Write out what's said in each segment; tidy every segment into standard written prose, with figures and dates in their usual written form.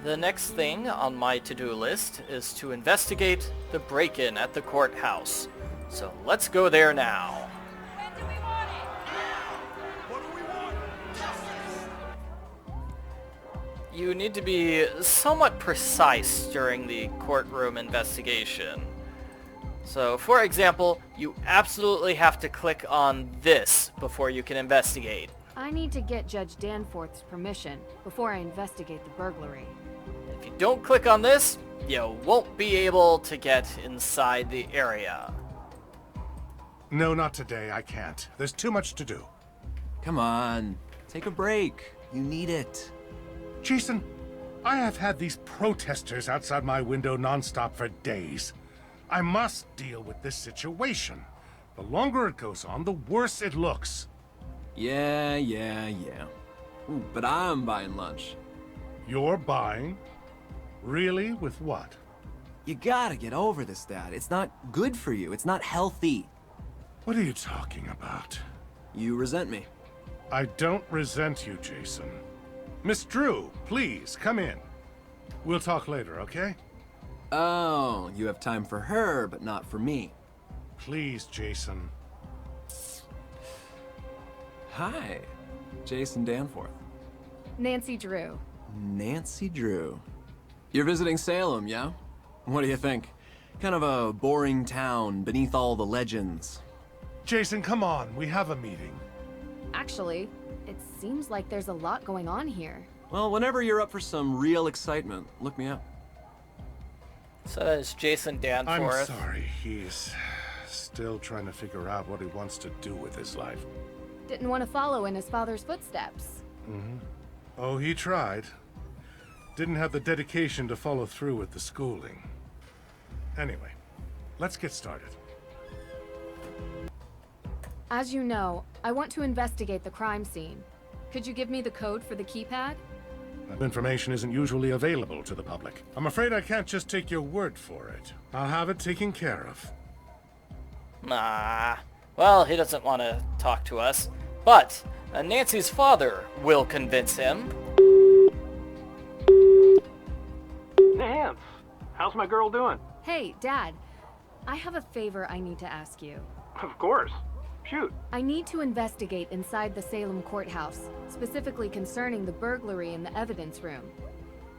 The next thing on my to-do list is to investigate the break-in at the courthouse. So let's go there now. You need to be somewhat precise during the courtroom investigation. So, for example, you absolutely have to click on this before you can investigate. I need to get Judge Danforth's permission before I investigate the burglary. If you don't click on this, you won't be able to get inside the area. No, not today. I can't. There's too much to do. Come on, take a break. You need it. Jason, I have had these protesters outside my window nonstop for days. I must deal with this situation. The longer it goes on, the worse it looks. Yeah. Ooh, but I'm buying lunch. You're buying? Really? With what? You gotta get over this, Dad. It's not good for you. It's not healthy. What are you talking about? You resent me. I don't resent you, Jason. Miss Drew, please, come in. We'll talk later, okay? Oh, you have time for her, but not for me. Please, Jason. Hi, Jason Danforth. Nancy Drew. Nancy Drew. You're visiting Salem, yeah? What do you think? Kind of a boring town beneath all the legends. Jason, come on. We have a meeting. Actually, it seems like there's a lot going on here. Well, whenever you're up for some real excitement, look me up. So that is Jason Danforth. I'm sorry. He's still trying to figure out what he wants to do with his life. Didn't want to follow in his father's footsteps. Oh, he tried. Didn't have the dedication to follow through with the schooling. Anyway, let's get started. As you know, I want to investigate the crime scene. Could you give me the code for the keypad? That information isn't usually available to the public. I'm afraid I can't just take your word for it. I'll have it taken care of. Nah. Well, he doesn't want to talk to us. But Nancy's father will convince him. Nance, how's my girl doing? Hey, Dad. I have a favor I need to ask you. Of course. Shoot. I need to investigate inside the Salem courthouse, specifically concerning the burglary in the evidence room.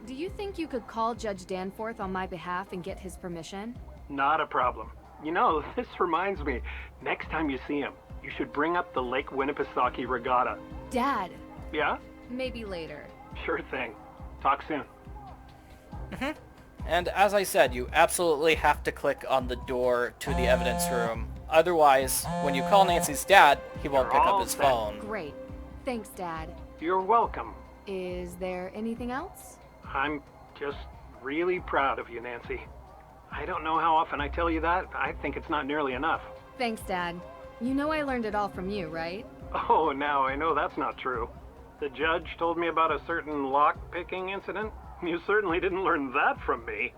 Do you think you could call Judge Danforth on my behalf and get his permission? Not a problem. You know, this reminds me, next time you see him, you should bring up the Lake Winnipesaukee Regatta. Dad! Yeah? Maybe later. Sure thing. Talk soon. And as I said, you absolutely have to click on the door to the evidence room. Otherwise, when you call Nancy's dad, he won't pick up his phone. Great. Thanks, Dad. You're welcome. Is there anything else? I'm just really proud of you, Nancy. I don't know how often I tell you that. I think it's not nearly enough. Thanks, Dad. You know I learned it all from you, right? Oh, now I know that's not true. The judge told me about a certain lock-picking incident. You certainly didn't learn that from me.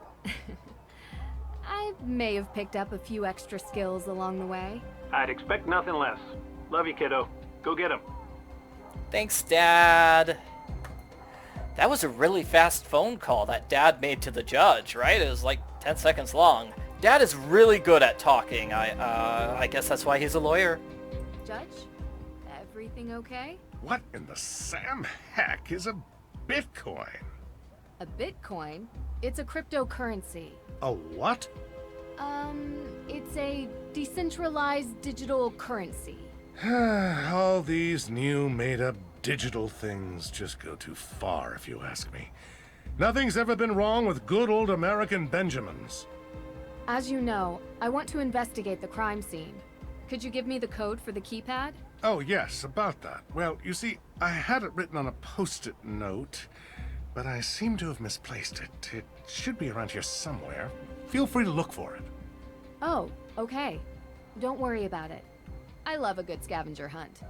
I may have picked up a few extra skills along the way. I'd expect nothing less. Love you, kiddo. Go get him. Thanks, Dad. That was a really fast phone call that Dad made to the judge, right? It was like 10 seconds long. Dad is really good at talking. I guess that's why he's a lawyer. Judge? Everything okay? What in the Sam heck is a Bitcoin? A Bitcoin? It's a cryptocurrency. A what? It's a decentralized digital currency. All these new made-up digital things just go too far, if you ask me. Nothing's ever been wrong with good old American Benjamins. As you know, I want to investigate the crime scene. Could you give me the code for the keypad? Oh, yes, about that. Well, you see, I had it written on a post-it note, but I seem to have misplaced it. It should be around here somewhere. Feel free to look for it. Oh, okay. Don't worry about it. I love a good scavenger hunt.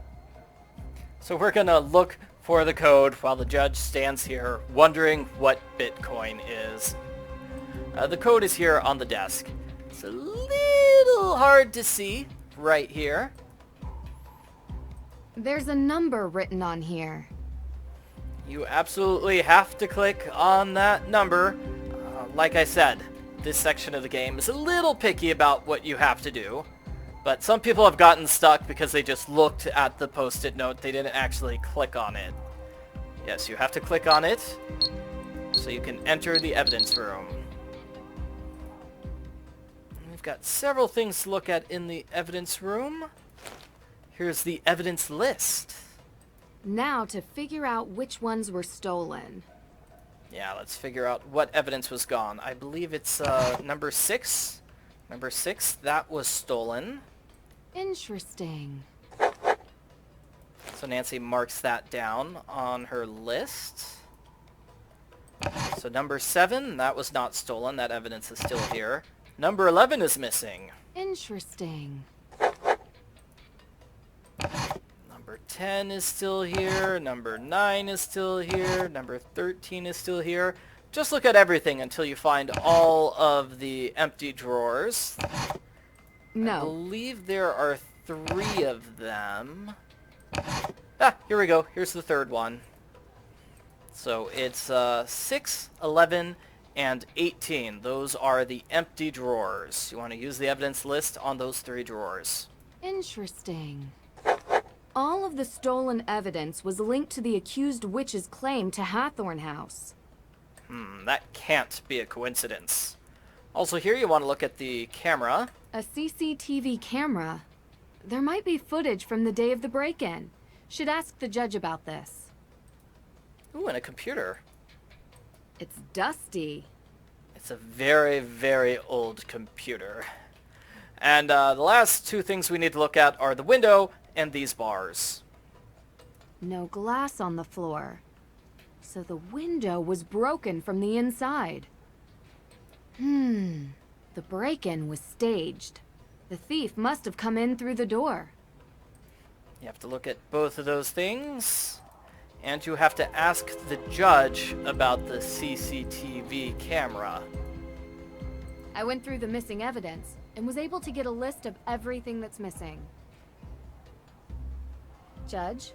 So we're gonna look for the code while the judge stands here wondering what Bitcoin is. The code is here on the desk. It's a little hard to see right here. There's a number written on here. You absolutely have to click on that number. Like I said, this section of the game is a little picky about what you have to do. But some people have gotten stuck because they just looked at the post-it note. They didn't actually click on it. Yes, you have to click on it so you can enter the evidence room. We've got several things to look at in the evidence room. Here's the evidence list. Now to figure out which ones were stolen. Yeah, let's figure out what evidence was gone. I believe it's number 6. Number 6, that was stolen. Interesting. So Nancy marks that down on her list. So number 7, that was not stolen. That evidence is still here. Number 11 is missing. Interesting. Number 10 is still here. Number 9 is still here. Number 13 is still here. Just look at everything until you find all of the empty drawers. No. I believe there are 3 of them. Ah, here we go. Here's the third one. So it's 6, 11, and 18. Those are the empty drawers. You want to use the evidence list on those 3 drawers. Interesting. All of the stolen evidence was linked to the accused witch's claim to Hathorn House. That can't be a coincidence. Also here you want to look at the camera. A CCTV camera? There might be footage from the day of the break-in. Should ask the judge about this. Ooh, and a computer. It's dusty. It's a very, very old computer. And the last 2 things we need to look at are the window and these bars. No glass on the floor. So the window was broken from the inside. The break-in was staged. The thief must have come in through the door. You have to look at both of those things. And you have to ask the judge about the CCTV camera. I went through the missing evidence and was able to get a list of everything that's missing. Judge?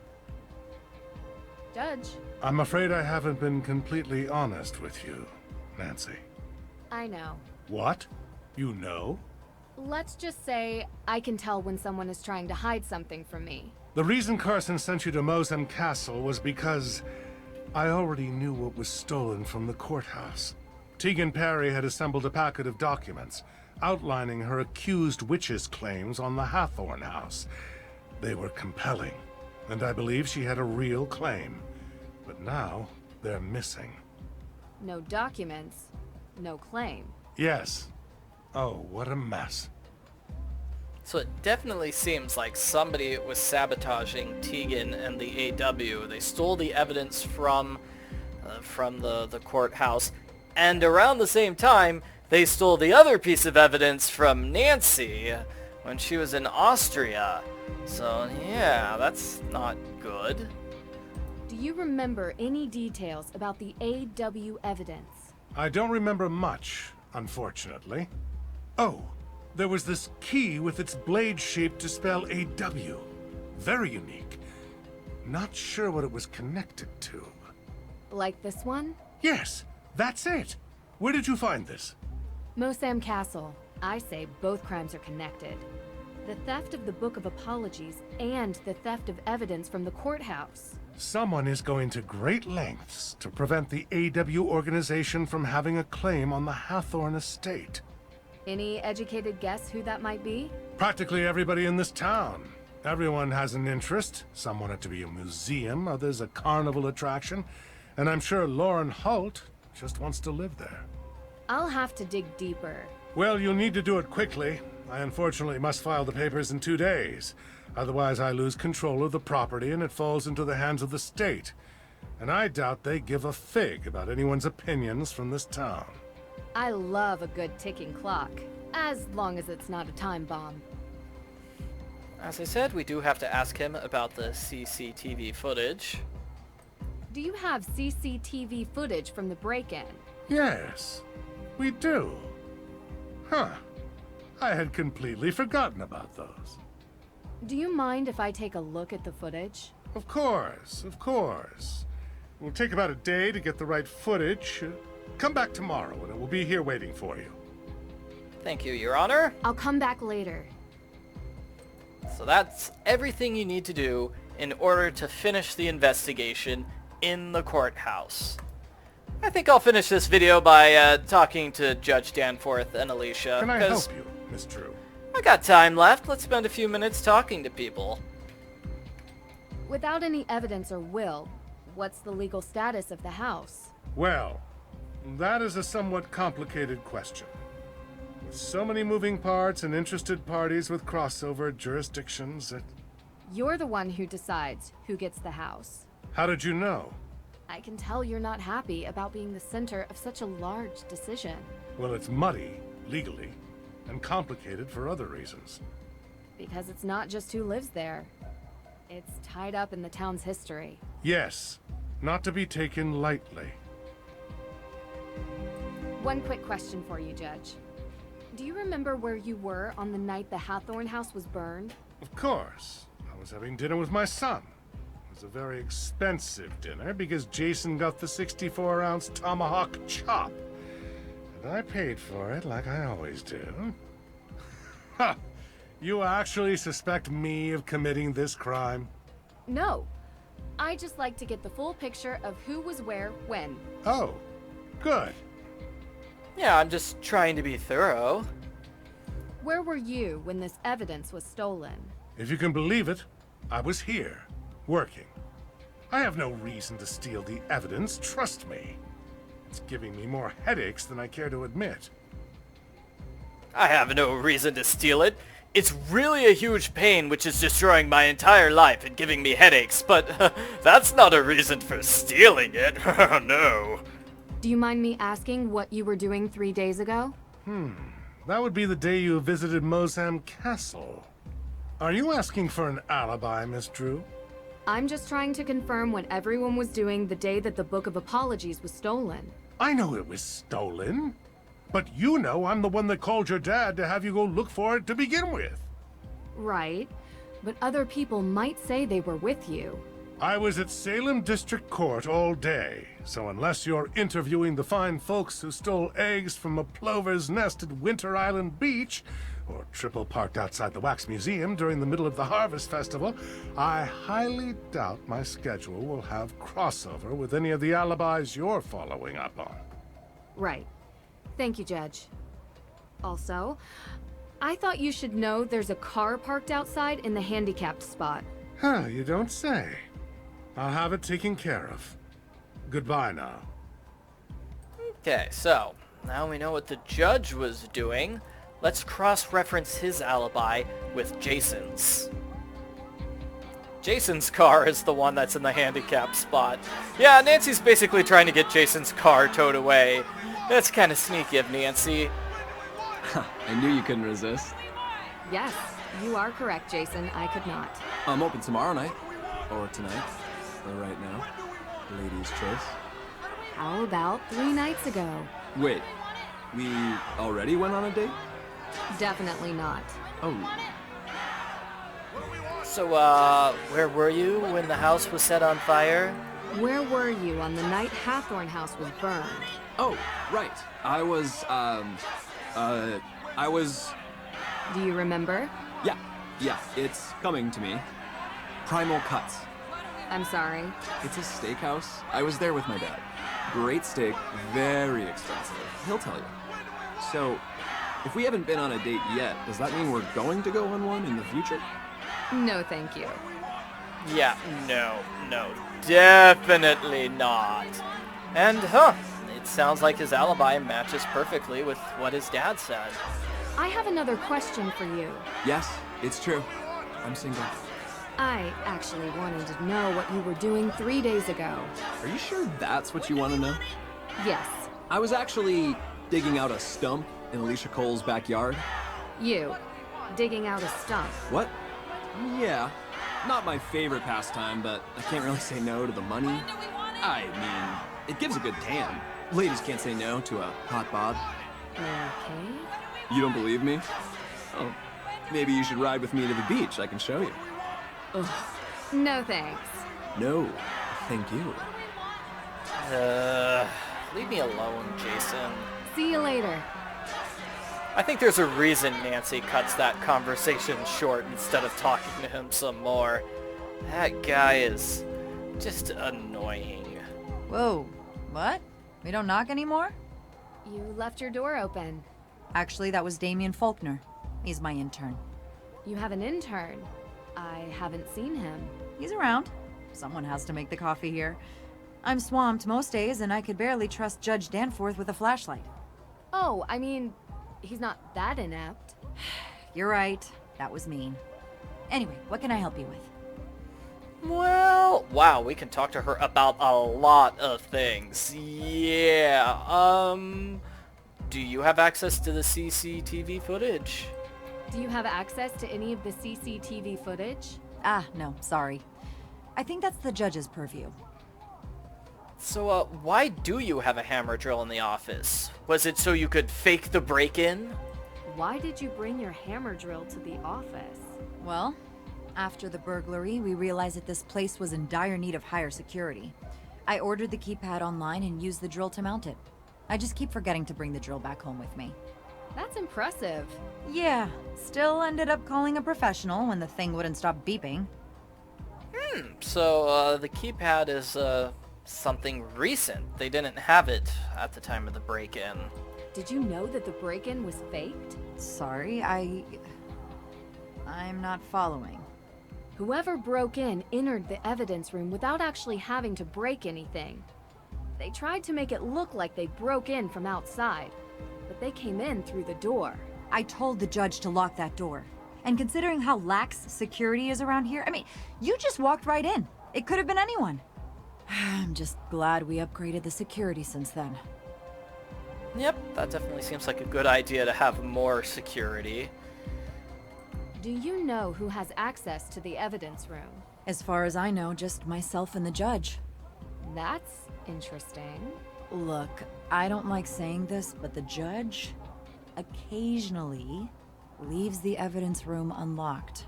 Judge? I'm afraid I haven't been completely honest with you, Nancy. I know. What? You know? Let's just say I can tell when someone is trying to hide something from me. The reason Carson sent you to Mosem Castle was because I already knew what was stolen from the courthouse. Tegan Perry had assembled a packet of documents outlining her accused witch's claims on the Hathorn House. They were compelling, and I believe she had a real claim. But now, they're missing. No documents, no claim. Yes. Oh, what a mess. So it definitely seems like somebody was sabotaging Tegan and the AW. They stole the evidence from the courthouse, and around the same time, they stole the other piece of evidence from Nancy when she was in Austria. So yeah, that's not good. Do you remember any details about the AW evidence? I don't remember much, unfortunately. Oh, there was this key with its blade shape to spell AW. Very unique. Not sure what it was connected to. Like this one? Yes, that's it. Where did you find this? Mosem Castle. I say both crimes are connected. The theft of the Book of Apologies and the theft of evidence from the courthouse. Someone is going to great lengths to prevent the AW organization from having a claim on the Hathorn estate. Any educated guess who that might be? Practically everybody in this town. Everyone has an interest. Some want it to be a museum, others a carnival attraction. And I'm sure Lauren Holt just wants to live there. I'll have to dig deeper. Well, you'll need to do it quickly. I unfortunately must file the papers in 2 days. Otherwise, I lose control of the property and it falls into the hands of the state. And I doubt they give a fig about anyone's opinions from this town. I love a good ticking clock, as long as it's not a time bomb. As I said, we do have to ask him about the CCTV footage. Do you have CCTV footage from the break-in? Yes, we do. Huh. I had completely forgotten about those. Do you mind if I take a look at the footage? Of course, of course. It will take about a day to get the right footage. Come back tomorrow and it will be here waiting for you. Thank you, Your Honor. I'll come back later. So that's everything you need to do in order to finish the investigation in the courthouse. I think I'll finish this video by talking to Judge Danforth and Alicia. Can I help you, Miss Drew? I got time left. Let's spend a few minutes talking to people. Without any evidence or will, what's the legal status of the house? Well, that is a somewhat complicated question. With so many moving parts and interested parties with crossover jurisdictions, You're the one who decides who gets the house. How did you know? I can tell you're not happy about being the center of such a large decision. Well, it's muddy, legally, and complicated for other reasons. Because it's not just who lives there. It's tied up in the town's history. Yes, not to be taken lightly. One quick question for you, Judge. Do you remember where you were on the night the Hathorn house was burned? Of course. I was having dinner with my son. It was a very expensive dinner because Jason got the 64-ounce tomahawk chop. And I paid for it like I always do. Ha! You actually suspect me of committing this crime? No. I just like to get the full picture of who was where, when. Oh, good. Yeah, I'm just trying to be thorough. Where were you when this evidence was stolen? If you can believe it, I was here, working. I have no reason to steal the evidence, trust me. It's giving me more headaches than I care to admit. I have no reason to steal it. It's really a huge pain which is destroying my entire life and giving me headaches, but that's not a reason for stealing it. No. Do you mind me asking what you were doing 3 days ago? That would be the day you visited Mosam Castle. Are you asking for an alibi, Miss Drew? I'm just trying to confirm what everyone was doing the day that the Book of Apologies was stolen. I know it was stolen. But you know I'm the one that called your dad to have you go look for it to begin with. Right. But other people might say they were with you. I was at Salem District Court all day, so unless you're interviewing the fine folks who stole eggs from a plover's nest at Winter Island Beach, or triple parked outside the Wax Museum during the middle of the Harvest Festival, I highly doubt my schedule will have crossover with any of the alibis you're following up on. Right. Thank you, Judge. Also, I thought you should know there's a car parked outside in the handicapped spot. Huh, you don't say. I'll have it taken care of. Goodbye now. Okay, so now we know what the judge was doing. Let's cross-reference his alibi with Jason's. Jason's car is the one that's in the handicapped spot. Yeah, Nancy's basically trying to get Jason's car towed away. That's kind of sneaky of Nancy. I knew you couldn't resist. Yes, you are correct, Jason. I could not. I'm open tomorrow night. Or tonight. Or right now. Ladies' choice. How about 3 nights ago? Wait, we already went on a date? Definitely not. Oh, So, where were you when the house was set on fire? Where were you on the night Hathorn house was burned? oh, right. I was, Do you remember? yeah, it's coming to me. Primal Cuts. I'm sorry. It's a steakhouse. I was there with my dad. Great steak, very expensive. He'll tell you. So, if we haven't been on a date yet, does that mean we're going to go on one in the future? No, thank you. Yeah, no, definitely not. And, it sounds like his alibi matches perfectly with what his dad said. I have another question for you. Yes, it's true. I'm single. I actually wanted to know what you were doing 3 days ago. Are you sure that's what you want to know? Yes, I was actually digging out a stump in Alicia Cole's backyard. you. Digging out a stump. What? Yeah. Not my favorite pastime, but I can't really say no to the money. I mean, it gives a good tan. Ladies can't say no to a hot bod. Okay. You don't believe me? Oh, Maybe you should ride with me to the beach. I can show you. No thanks. No, thank you. Leave me alone, Jason. See you later. I think there's a reason Nancy cuts that conversation short instead of talking to him some more. That guy is just annoying. Whoa, what? We don't knock anymore? You left your door open. Actually, that was Damien Faulkner. He's my intern. You have an intern. I haven't seen him. He's around. Someone has to make the coffee here. I'm swamped most days, and I could barely trust Judge Danforth with a flashlight. Oh, I mean, he's not that inept. You're right. That was mean. Anyway, what can I help you with? Well, wow, we can talk to her about a lot of things. Yeah, do you have access to the CCTV footage? Do you have access to any of the CCTV footage? Ah, no, sorry. I think that's the judge's purview. So, why do you have a hammer drill in the office? Was it so you could fake the break-in? Why did you bring your hammer drill to the office? Well, after the burglary, we realized that this place was in dire need of higher security. I ordered the keypad online and used the drill to mount it. I just keep forgetting to bring the drill back home with me. That's impressive. Yeah, still ended up calling a professional when the thing wouldn't stop beeping. So, the keypad is, something recent. They didn't have it at the time of the break-in. Did you know that the break-in was faked? Sorry, I'm not following. Whoever broke in entered the evidence room without actually having to break anything. They tried to make it look like they broke in from outside, but they came in through the door. I told the judge to lock that door. And considering how lax security is around here, I mean, you just walked right in. It could have been anyone. I'm just glad we upgraded the security since then. Yep, that definitely seems like a good idea to have more security. Do you know who has access to the evidence room? As far as I know, just myself and the judge. That's interesting. Look, I don't like saying this, but the judge occasionally leaves the evidence room unlocked.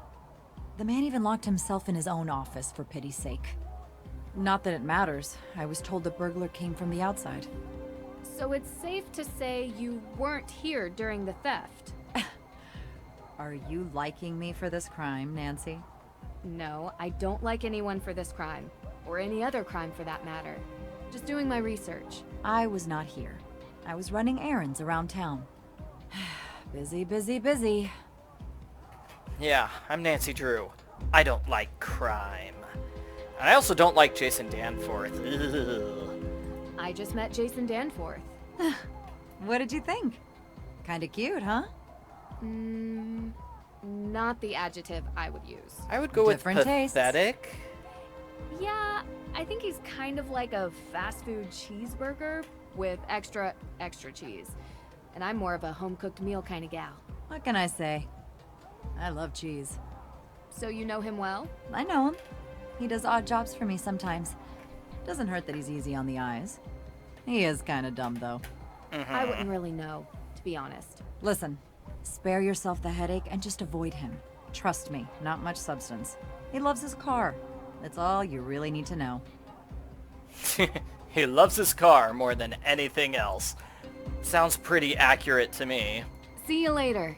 The man even locked himself in his own office, for pity's sake. Not that it matters. I was told the burglar came from the outside. So it's safe to say you weren't here during the theft? Are you liking me for this crime, Nancy? No, I don't like anyone for this crime. Or any other crime for that matter. Just doing my research. I was not here. I was running errands around town. Busy, busy, busy. Yeah, I'm Nancy Drew. I don't like crime. And I also don't like Jason Danforth. Ugh. I just met Jason Danforth. What did you think? Kinda cute, huh? Not the adjective I would use. I would go Different with tastes. pathetic. Yeah, I think he's kind of like a fast food cheeseburger with extra cheese. And I'm more of a home-cooked meal kind of gal. What can I say? I love cheese. So you know him well? I know him. He does odd jobs for me sometimes. Doesn't hurt that he's easy on the eyes. He is kinda dumb, though. I wouldn't really know, to be honest. Listen, spare yourself the headache and just avoid him. Trust me, not much substance. He loves his car. That's all you really need to know. He loves his car more than anything else. Sounds pretty accurate to me. See you later.